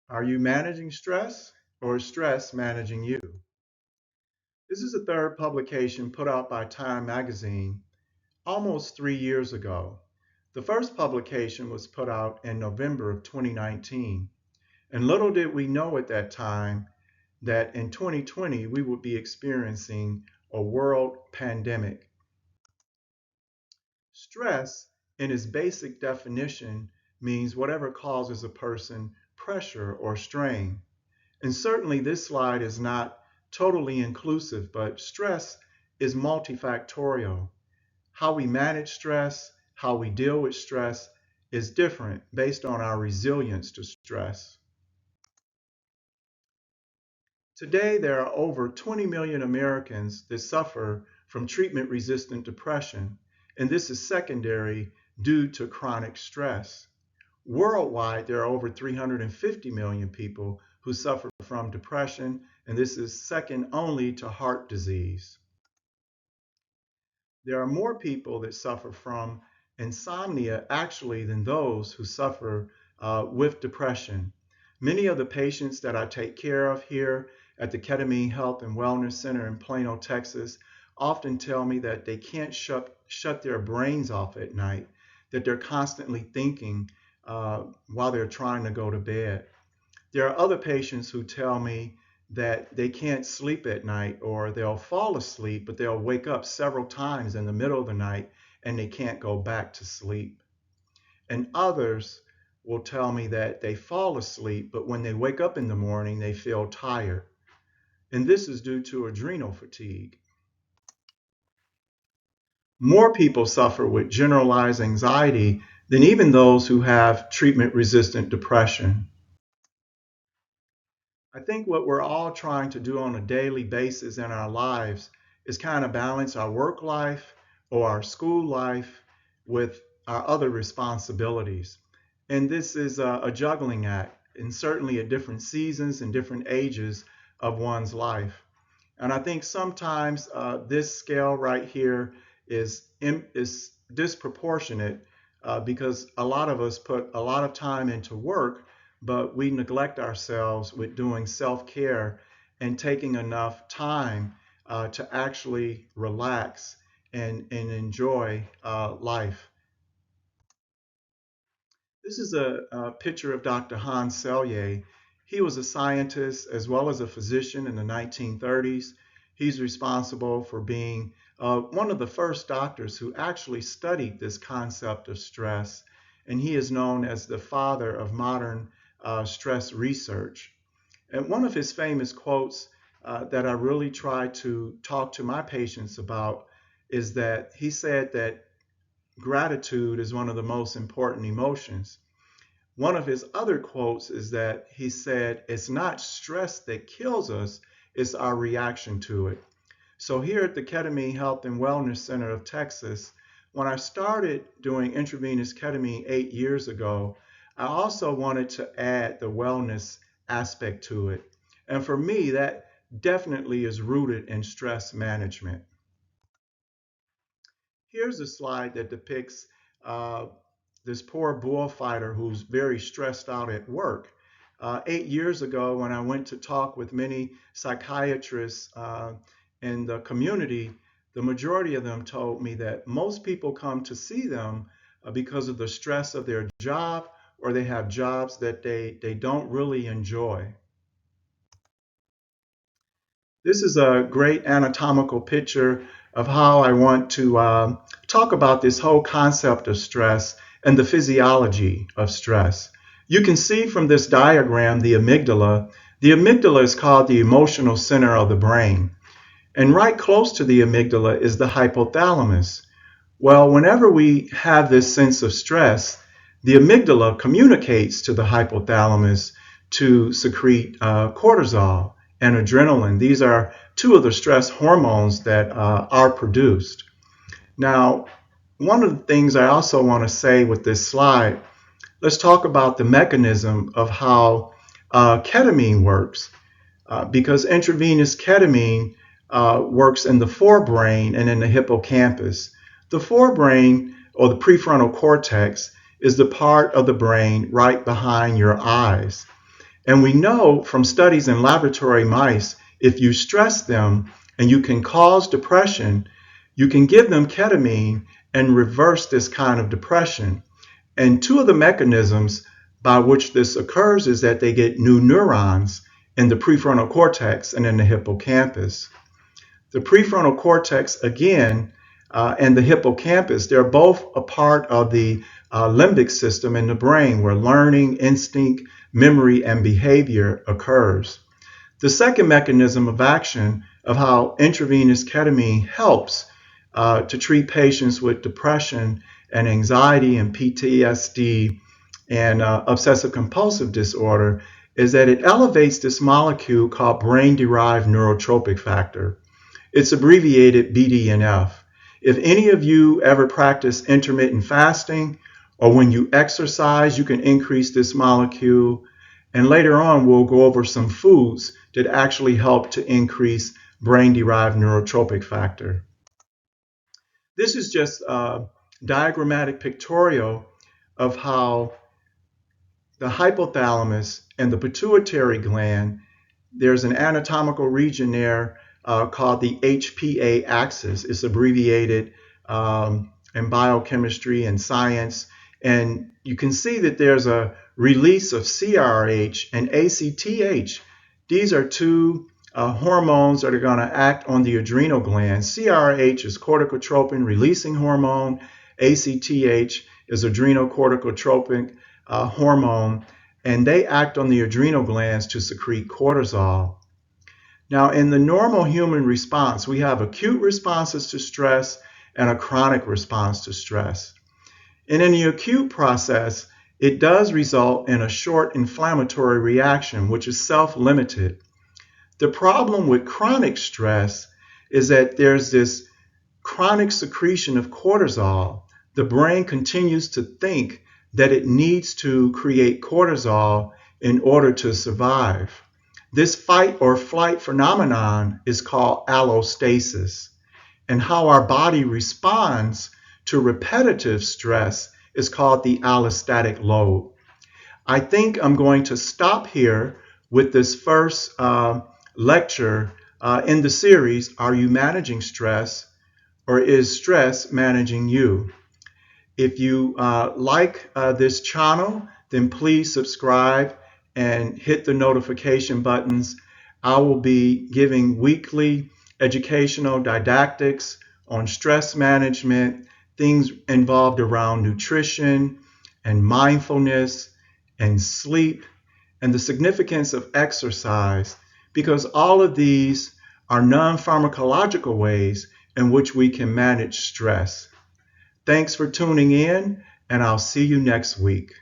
Are you managing stress or is stress managing you? This is the third publication put out by Time magazine almost 3 years ago. The first publication was put out in November of 2019. And little did we know at that time that in 2020 we would be experiencing a world pandemic. Stress, in its basic definition, means whatever causes a person pressure or strain. And certainly this slide is not totally inclusive, but stress is multifactorial. How we manage stress, how we deal with stress is different based on our resilience to stress. Today, there are over 20 million Americans that suffer from treatment-resistant depression, and this is secondary due to chronic stress. Worldwide, there are over 350 million people who suffer from depression, and this is second only to heart disease. There are more people that suffer from insomnia actually than those who suffer with depression. Many of the patients that I take care of here at the Ketamine Health and Wellness Center in Plano, Texas, often tell me that they can't shut their brains off at night, that they're constantly thinking while they're trying to go to bed. There are other patients who tell me that they can't sleep at night or they'll fall asleep, but they'll wake up several times in the middle of the night and they can't go back to sleep. And others will tell me that they fall asleep, but when they wake up in the morning, they feel tired. And this is due to adrenal fatigue. More people suffer with generalized anxiety than even those who have treatment-resistant depression. I think what we're all trying to do on a daily basis in our lives is kind of balance our work life or our school life with our other responsibilities. And this is a juggling act, and certainly at different seasons and different ages of one's life. And I think sometimes this scale right here is disproportionate because a lot of us put a lot of time into work, but we neglect ourselves with doing self-care and taking enough time to actually relax and enjoy life. This is a picture of Dr. Hans Selye. He was a scientist as well as a physician in the 1930s. He's responsible for being one of the first doctors who actually studied this concept of stress, and he is known as the father of modern stress research. And one of his famous quotes that I really try to talk to my patients about is that he said that gratitude is one of the most important emotions. One of his other quotes is that he said, it's not stress that kills us, it's our reaction to it. So here at the Ketamine Health and Wellness Center of Texas, when I started doing intravenous ketamine 8 years ago, I also wanted to add the wellness aspect to it. And for me, that definitely is rooted in stress management. Here's a slide that depicts uh, this poor bullfighter who's very stressed out at work. 8 years ago, when I went to talk with many psychiatrists in the community, the majority of them told me that most people come to see them because of the stress of their job or they have jobs that they don't really enjoy. This is a great anatomical picture of how I want to talk about this whole concept of stress and the physiology of stress. You can see from this diagram the amygdala. The amygdala is called the emotional center of the brain. And right close to the amygdala is the hypothalamus. Well, whenever we have this sense of stress, the amygdala communicates to the hypothalamus to secrete cortisol and adrenaline. These are two of the stress hormones that are produced. Now, one of the things I also want to say with this slide, let's talk about the mechanism of how ketamine works, because intravenous ketamine works in the forebrain and in the hippocampus. The forebrain, or the prefrontal cortex, is the part of the brain right behind your eyes. And we know from studies in laboratory mice, if you stress them and you can cause depression, you can give them ketamine and reverse this kind of depression. And two of the mechanisms by which this occurs is that they get new neurons in the prefrontal cortex and in the hippocampus. The prefrontal cortex, again, and the hippocampus, they're both a part of the limbic system in the brain where learning, instinct, memory, and behavior occurs. The second mechanism of action of how intravenous ketamine helps to treat patients with depression and anxiety and PTSD and obsessive compulsive disorder is that it elevates this molecule called brain-derived neurotrophic factor. It's abbreviated BDNF. If any of you ever practice intermittent fasting or when you exercise, you can increase this molecule. And later on, we'll go over some foods that actually help to increase brain-derived neurotrophic factor. This is just a diagrammatic pictorial of how the hypothalamus and the pituitary gland, there's an anatomical region there called the HPA axis. It's abbreviated in biochemistry and science. And you can see that there's a release of CRH and ACTH. These are two hormones that are going to act on the adrenal glands. CRH is corticotropin releasing hormone. ACTH is adrenocorticotropic hormone, and they act on the adrenal glands to secrete cortisol. Now, in the normal human response, we have acute responses to stress and a chronic response to stress. And in the acute process, it does result in a short inflammatory reaction, which is self-limited. The problem with chronic stress is that there's this chronic secretion of cortisol. The brain continues to think that it needs to create cortisol in order to survive. This fight or flight phenomenon is called allostasis, and how our body responds to repetitive stress is called the allostatic load. I think I'm going to stop here with this first lecture in the series, Are You Managing Stress, or Is Stress Managing You? If you like this channel, then please subscribe and hit the notification buttons. I will be giving weekly educational didactics on stress management, things involved around nutrition and mindfulness and sleep and the significance of exercise, because all of these are non-pharmacological ways in which we can manage stress. Thanks for tuning in, and I'll see you next week.